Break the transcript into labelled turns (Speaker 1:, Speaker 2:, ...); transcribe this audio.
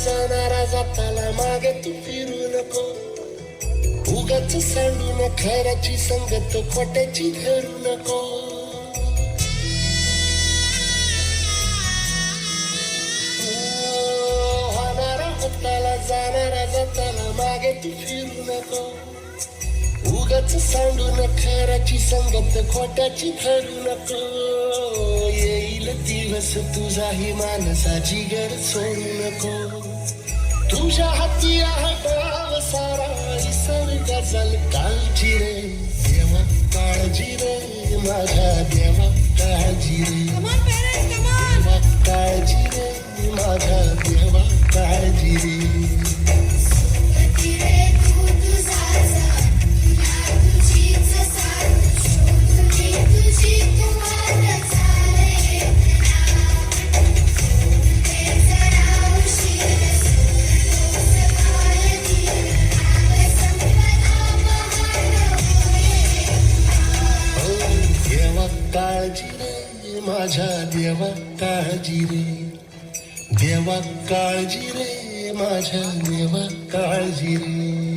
Speaker 1: जाणारा जाताला मागे तू फिरू नको. उगाच सांडून खऱ्याची संगत खोट्याची धरू नको. होणारा होताला जाणारा जाताला मागे तू फिरू नको. उगाच सांडून खऱ्याची संगत खोट्याची धरू नको. येईल दिवस तुझाही माणसाची गर सोडू नको. तुझ्या हाती आहे डाव सारा इसर गजल कालची रे. देवा काळजी रे माझ्या देवा काळजी रे. देवा काळजी रे माझ्या देवा काळजी रे. काळजी रे माझ्या देवा काळजी रे. देवा काळजी रे माझ्या देवा काळजी रे.